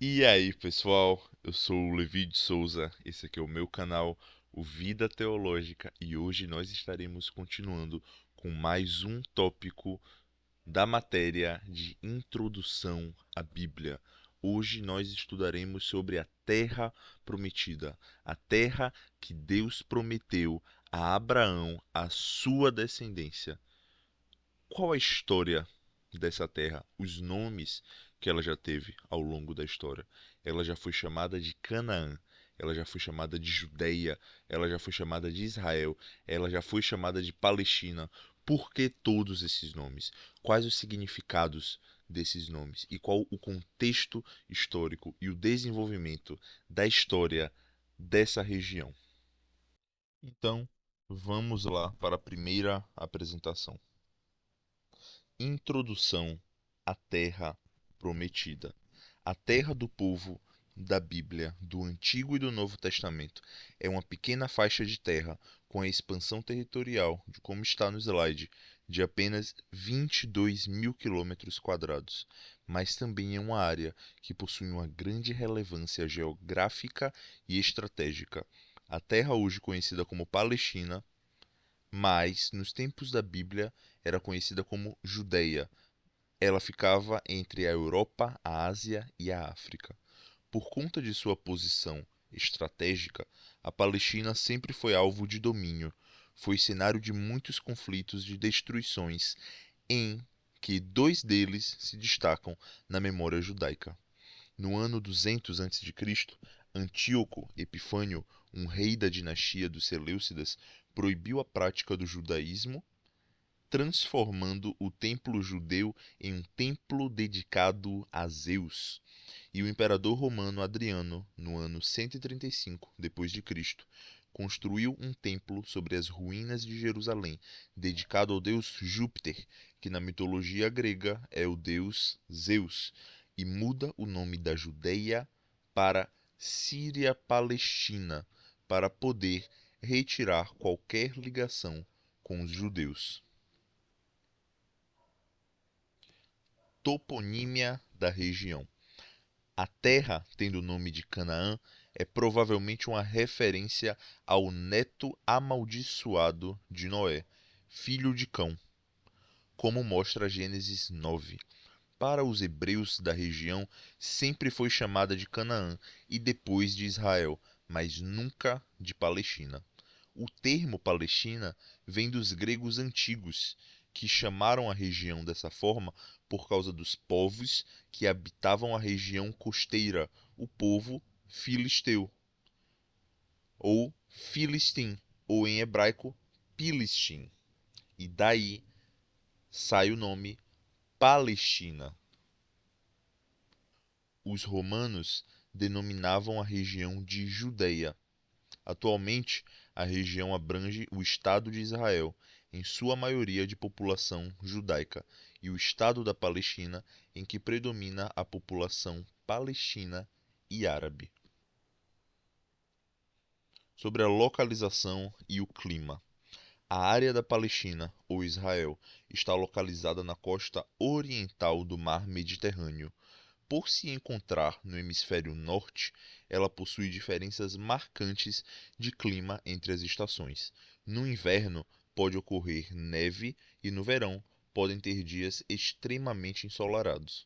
E aí, pessoal? Eu sou o Levi de Souza, esse aqui é o meu canal, o Vida Teológica, e hoje nós estaremos continuando com mais um tópico da matéria de Introdução à Bíblia. Hoje nós estudaremos sobre a Terra Prometida, a terra que Deus prometeu a Abraão, a sua descendência. Qual a história dessa terra? Os nomes que ela já teve ao longo da história. Ela já foi chamada de Canaã, ela já foi chamada de Judeia, ela já foi chamada de Israel, ela já foi chamada de Palestina. Por que todos esses nomes? Quais os significados desses nomes? E qual o contexto histórico e o desenvolvimento da história dessa região? Então, vamos lá para a primeira apresentação. Introdução à Terra Prometida. A terra do povo da Bíblia, do Antigo e do Novo Testamento, é uma pequena faixa de terra com a expansão territorial, de como está no slide, de apenas 22 mil quilômetros quadrados, mas também é uma área que possui uma grande relevância geográfica e estratégica. A terra hoje conhecida como Palestina, mas nos tempos da Bíblia era conhecida como Judeia. Ela ficava entre a Europa, a Ásia e a África. Por conta de sua posição estratégica, a Palestina sempre foi alvo de domínio. Foi cenário de muitos conflitos de destruições, em que dois deles se destacam na memória judaica. No ano 200 a.C., Antíoco Epifânio, um rei da dinastia dos Seleucidas, proibiu a prática do judaísmo, transformando o templo judeu em um templo dedicado a Zeus. E o imperador romano Adriano, no ano 135 d.C., construiu um templo sobre as ruínas de Jerusalém, dedicado ao deus Júpiter, que na mitologia grega é o deus Zeus, e muda o nome da Judeia para Síria-Palestina, para poder retirar qualquer ligação com os judeus. Toponímia da região. A terra, tendo o nome de Canaã, é provavelmente uma referência ao neto amaldiçoado de Noé, filho de Cão, como mostra Gênesis 9. Para os hebreus da região, sempre foi chamada de Canaã e depois de Israel, mas nunca de Palestina. O termo Palestina vem dos gregos antigos, que chamaram a região dessa forma por causa dos povos que habitavam a região costeira, o povo filisteu, ou filistim, ou em hebraico, pilistim. E daí sai o nome Palestina. Os romanos denominavam a região de Judeia. Atualmente, a região abrange o Estado de Israel, em sua maioria de população judaica, e o Estado da Palestina, em que predomina a população palestina e árabe. Sobre a localização e o clima. A área da Palestina, ou Israel, está localizada na costa oriental do Mar Mediterrâneo. Por se encontrar no hemisfério norte, ela possui diferenças marcantes de clima entre as estações. No inverno, pode ocorrer neve e no verão, podem ter dias extremamente ensolarados.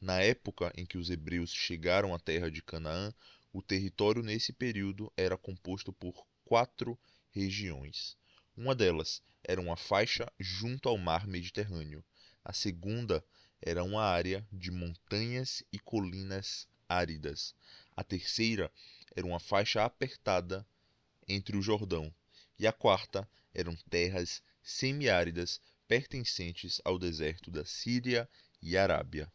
Na época em que os hebreus chegaram à terra de Canaã, o território nesse período era composto por 4 regiões. Uma delas era uma faixa junto ao mar Mediterrâneo. A segunda era uma área de montanhas e colinas áridas. A terceira era uma faixa apertada entre o Jordão. E a quarta eram terras semiáridas pertencentes ao deserto da Síria e Arábia.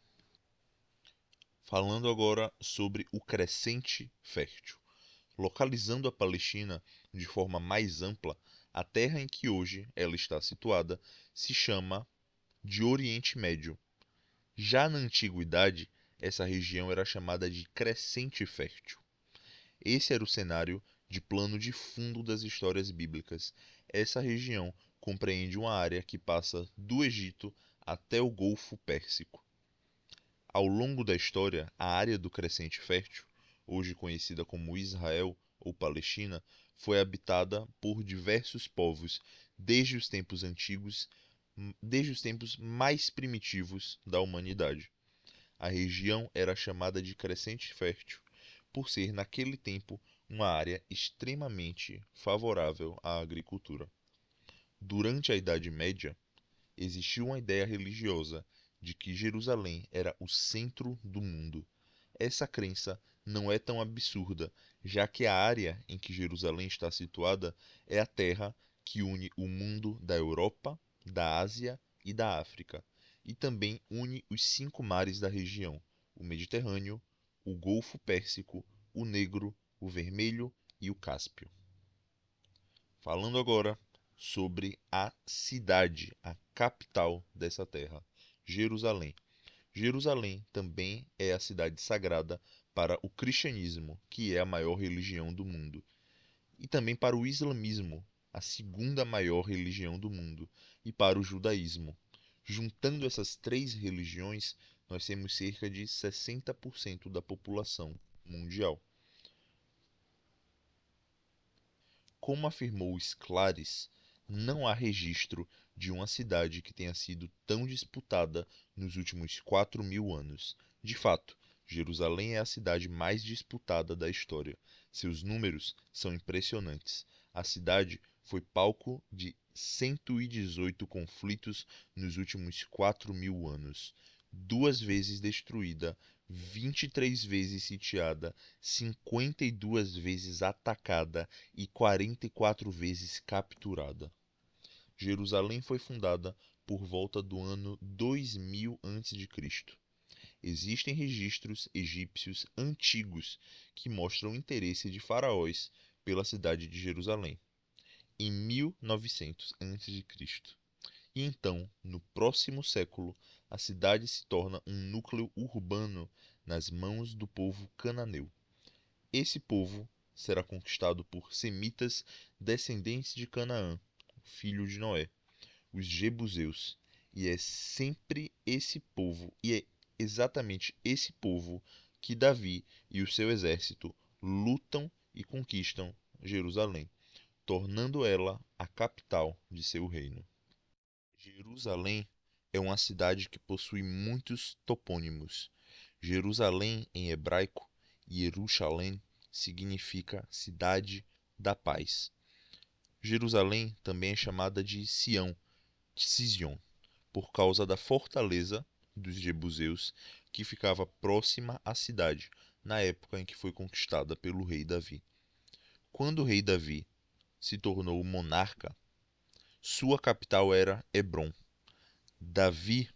Falando agora sobre o crescente fértil. Localizando a Palestina de forma mais ampla, a terra em que hoje ela está situada se chama de Oriente Médio. Já na antiguidade, essa região era chamada de Crescente Fértil. Esse era o cenário de plano de fundo das histórias bíblicas. Essa região compreende uma área que passa do Egito até o Golfo Pérsico. Ao longo da história, a área do Crescente Fértil, hoje conhecida como Israel ou Palestina, foi habitada por diversos povos desde os tempos antigos, desde os tempos mais primitivos da humanidade. A região era chamada de Crescente Fértil por ser, naquele tempo, uma área extremamente favorável à agricultura. Durante a Idade Média, existiu uma ideia religiosa de que Jerusalém era o centro do mundo. Essa crença não é tão absurda, já que a área em que Jerusalém está situada é a terra que une o mundo da Europa, da Ásia e da África, e também une os 5 mares da região: o Mediterrâneo, o Golfo Pérsico, o Negro, o Vermelho e o Cáspio. Falando agora sobre a cidade, a capital dessa terra, Jerusalém. Jerusalém também é a cidade sagrada para o cristianismo, que é a maior religião do mundo, e também para o islamismo, a segunda maior religião do mundo, e para o judaísmo. Juntando essas três religiões, nós temos cerca de 60% da população mundial. Como afirmou Sclares, não há registro de uma cidade que tenha sido tão disputada nos últimos 4.000 anos. De fato, Jerusalém é a cidade mais disputada da história. Seus números são impressionantes. A cidade foi palco de 118 conflitos nos últimos 4.000 anos. 2 vezes destruída, 23 vezes sitiada, 52 vezes atacada e 44 vezes capturada. Jerusalém foi fundada por volta do ano 2000 a.C. Existem registros egípcios antigos que mostram o interesse de faraós pela cidade de Jerusalém, em 1900 a.C. E então, no próximo século, a cidade se torna um núcleo urbano nas mãos do povo cananeu. Esse povo será conquistado por semitas descendentes de Canaã, filho de Noé, os jebuseus, e é exatamente esse povo que Davi e o seu exército lutam e conquistam Jerusalém, tornando ela a capital de seu reino. Jerusalém é uma cidade que possui muitos topônimos. Jerusalém, em hebraico, Yerushalem, significa cidade da paz. Jerusalém também é chamada de Sião, Sion, por causa da fortaleza dos jebuseus que ficava próxima à cidade, na época em que foi conquistada pelo rei Davi. Quando o rei Davi se tornou monarca, sua capital era Hebrom. Davi,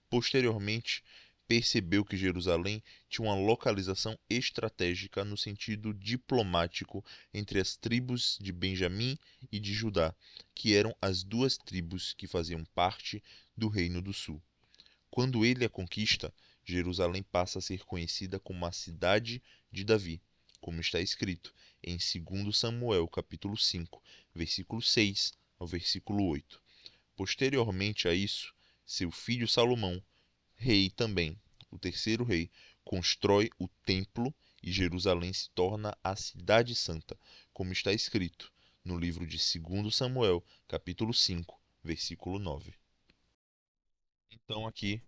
posteriormente, percebeu que Jerusalém tinha uma localização estratégica no sentido diplomático entre as tribos de Benjamim e de Judá, que eram as duas tribos que faziam parte do Reino do Sul. Quando ele a conquista, Jerusalém passa a ser conhecida como a cidade de Davi, como está escrito em 2 Samuel, capítulo 5, versículo 6 ao versículo 8. Posteriormente a isso, seu filho Salomão, rei também, o terceiro rei, constrói o templo e Jerusalém se torna a cidade santa, como está escrito no livro de 2 Samuel, capítulo 5, versículo 9. Então aqui,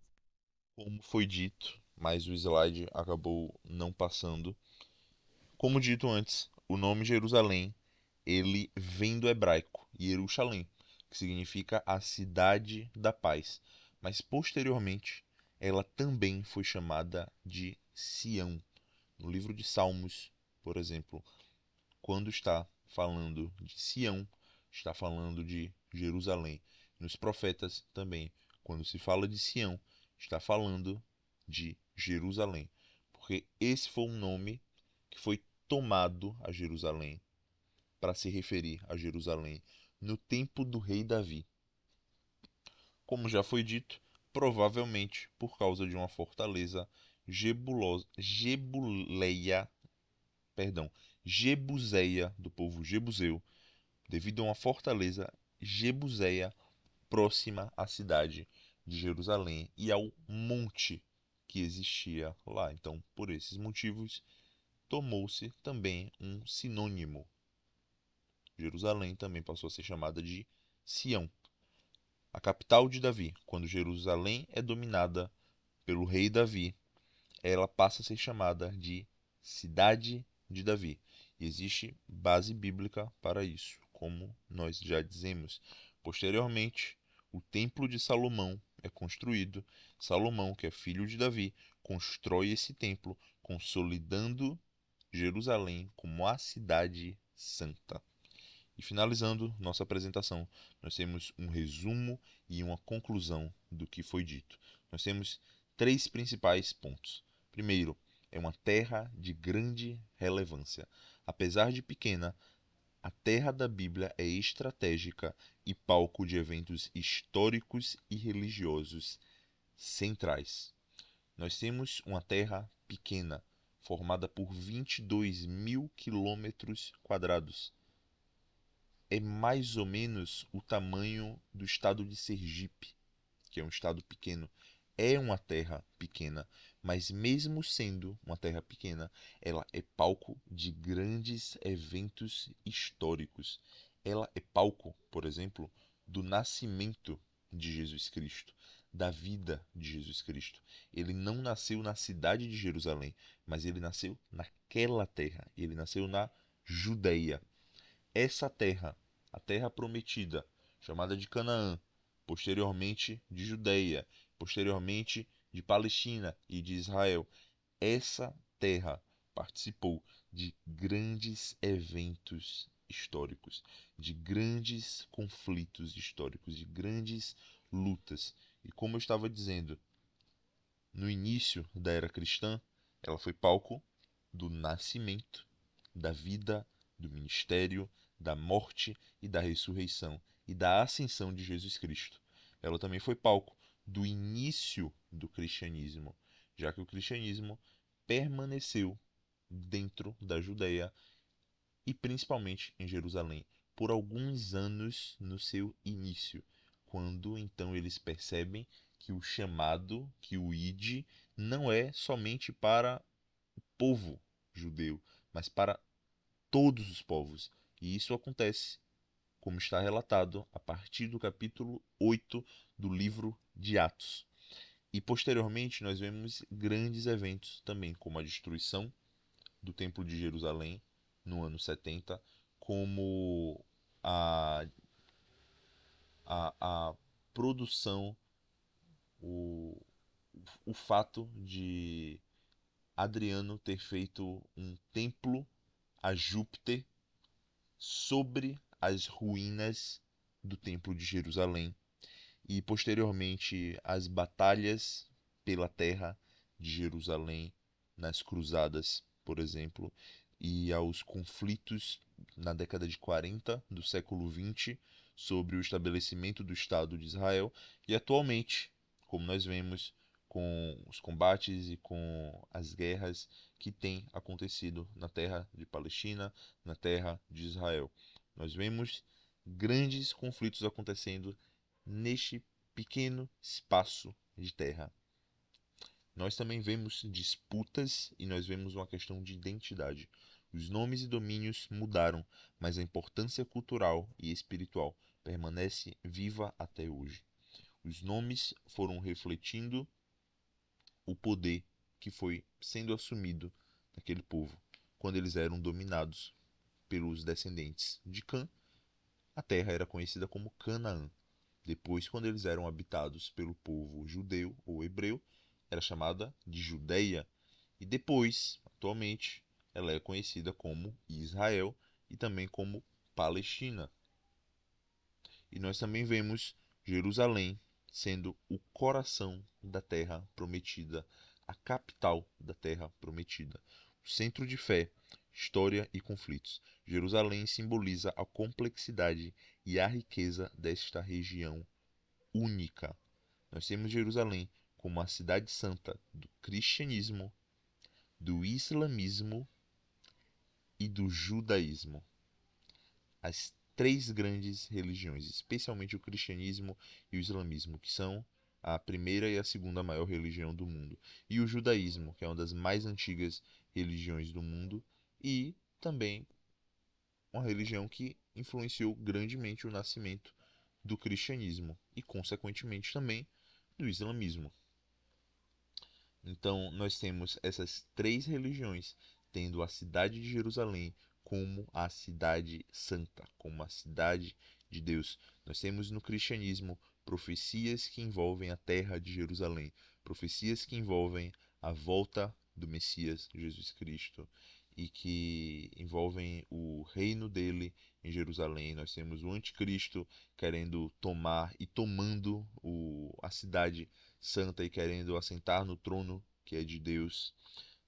como foi dito, mas o slide acabou não passando. Como dito antes, o nome Jerusalém, ele vem do hebraico, Yerushalém, que significa a cidade da paz. Mas posteriormente, ela também foi chamada de Sião. No livro de Salmos, por exemplo, quando está falando de Sião, está falando de Jerusalém. Nos profetas também, quando se fala de Sião, está falando de Jerusalém. Porque esse foi um nome que foi tomado a Jerusalém para se referir a Jerusalém no tempo do rei Davi. Como já foi dito, provavelmente por causa de uma fortaleza jebuseia do povo jebuseu, devido a uma fortaleza jebuseia próxima à cidade de Jerusalém e ao monte que existia lá. Então, por esses motivos, tomou-se também um sinônimo. Jerusalém também passou a ser chamada de Sião, a capital de Davi. Quando Jerusalém é dominada pelo rei Davi, ela passa a ser chamada de Cidade de Davi. E existe base bíblica para isso, como nós já dizemos. Posteriormente, o Templo de Salomão é construído. Salomão, que é filho de Davi, constrói esse templo, consolidando Jerusalém como a cidade santa. E finalizando nossa apresentação, nós temos um resumo e uma conclusão do que foi dito. Nós temos três principais pontos. Primeiro, é uma terra de grande relevância. Apesar de pequena, a terra da Bíblia é estratégica e palco de eventos históricos e religiosos centrais. Nós temos uma terra pequena, formada por 22 mil quilômetros quadrados. É mais ou menos o tamanho do estado de Sergipe, que é um estado pequeno. É uma terra pequena, mas mesmo sendo uma terra pequena, ela é palco de grandes eventos históricos. Ela é palco, por exemplo, do nascimento de Jesus Cristo, da vida de Jesus Cristo. Ele não nasceu na cidade de Jerusalém, mas ele nasceu naquela terra. Ele nasceu na Judeia. Essa terra, a terra prometida, chamada de Canaã, posteriormente de Judeia, posteriormente de Palestina e de Israel, essa terra participou de grandes eventos históricos, de grandes conflitos históricos, de grandes lutas. E como eu estava dizendo, no início da era cristã, ela foi palco do nascimento, da vida, do ministério, da morte e da ressurreição e da ascensão de Jesus Cristo. Ela também foi palco do início do cristianismo, já que o cristianismo permaneceu dentro da Judéia e principalmente em Jerusalém por alguns anos no seu início, quando então eles percebem que o chamado, que o ide, não é somente para o povo judeu, mas para todos os povos. E isso acontece, como está relatado a partir do capítulo 8 do livro de Atos. E posteriormente nós vemos grandes eventos também, como a destruição do Templo de Jerusalém no ano 70, como a, a produção, o, o fato de Adriano ter feito um templo a Júpiter sobre as ruínas do Templo de Jerusalém e posteriormente as batalhas pela terra de Jerusalém nas cruzadas, por exemplo, e aos conflitos na década de 40 do século 20 sobre o estabelecimento do Estado de Israel e atualmente, como nós vemos, com os combates e com as guerras que têm acontecido na terra de Palestina, na terra de Israel. Nós vemos grandes conflitos acontecendo neste pequeno espaço de terra. Nós também vemos disputas e nós vemos uma questão de identidade. Os nomes e domínios mudaram, mas a importância cultural e espiritual permanece viva até hoje. Os nomes foram refletindo o poder que foi sendo assumido naquele povo quando eles eram dominados pelos descendentes de Cã. A terra era conhecida como Canaã. Depois, quando eles eram habitados pelo povo judeu ou hebreu, era chamada de Judeia. E depois, atualmente, ela é conhecida como Israel e também como Palestina. E nós também vemos Jerusalém sendo o coração da terra prometida, a capital da terra prometida, o centro de fé, história e conflitos. Jerusalém simboliza a complexidade e a riqueza desta região única. Nós temos Jerusalém como a cidade santa do cristianismo, do islamismo e do judaísmo. As três grandes religiões, especialmente o cristianismo e o islamismo, que são a primeira e a segunda maior religião do mundo, e o judaísmo, que é uma das mais antigas religiões do mundo, e também uma religião que influenciou grandemente o nascimento do cristianismo e, consequentemente, também do islamismo. Então, nós temos essas três religiões, tendo a cidade de Jerusalém como a cidade santa, como a cidade de Deus. Nós temos no cristianismo profecias que envolvem a terra de Jerusalém, profecias que envolvem a volta do Messias Jesus Cristo e que envolvem o reino dele em Jerusalém. Nós temos o anticristo querendo tomar e tomando a cidade santa e querendo assentar no trono que é de Deus.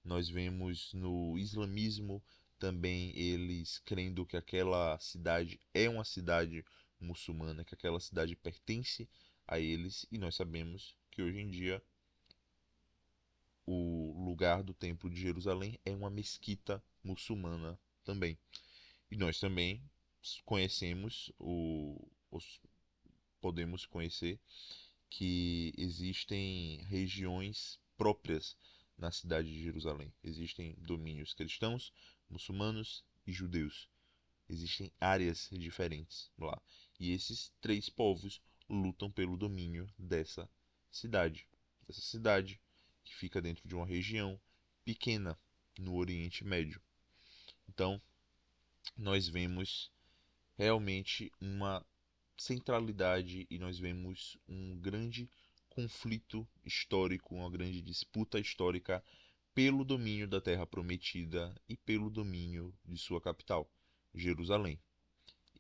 Nós vemos no islamismo também eles crendo que aquela cidade é uma cidade muçulmana, que aquela cidade pertence a eles, e nós sabemos que hoje em dia o lugar do Templo de Jerusalém é uma mesquita muçulmana também. E nós também conhecemos podemos conhecer que existem regiões próprias na cidade de Jerusalém. Existem domínios cristãos, muçulmanos e judeus. Existem áreas diferentes lá. E esses três povos lutam pelo domínio dessa cidade. Essa cidade que fica dentro de uma região pequena no Oriente Médio. Então, nós vemos realmente uma centralidade e nós vemos um grande conflito histórico, uma grande disputa histórica pelo domínio da Terra Prometida e pelo domínio de sua capital, Jerusalém.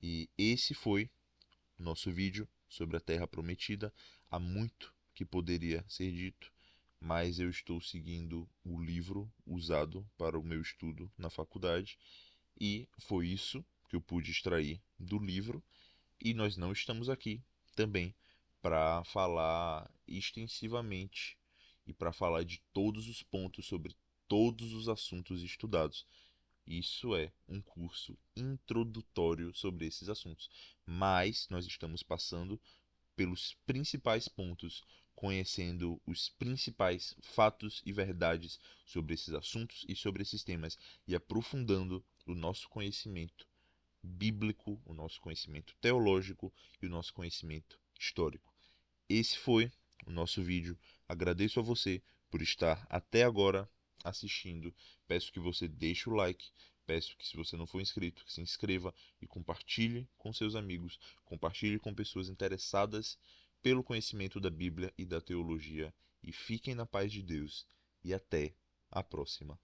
E esse foi nosso vídeo sobre a Terra Prometida. Há muito que poderia ser dito, mas eu estou seguindo o livro usado para o meu estudo na faculdade e foi isso que eu pude extrair do livro. E nós não estamos aqui também para falar extensivamente e para falar de todos os pontos sobre todos os assuntos estudados. Isso é um curso introdutório sobre esses assuntos, mas nós estamos passando pelos principais pontos, conhecendo os principais fatos e verdades sobre esses assuntos e sobre esses temas e aprofundando o nosso conhecimento bíblico, o nosso conhecimento teológico e o nosso conhecimento histórico. Esse foi o nosso vídeo. Agradeço a você por estar até agora assistindo. Peço que você deixe o like. Peço que, se você não for inscrito, que se inscreva e compartilhe com seus amigos. Compartilhe com pessoas interessadas pelo conhecimento da Bíblia e da teologia. E fiquem na paz de Deus. E até a próxima.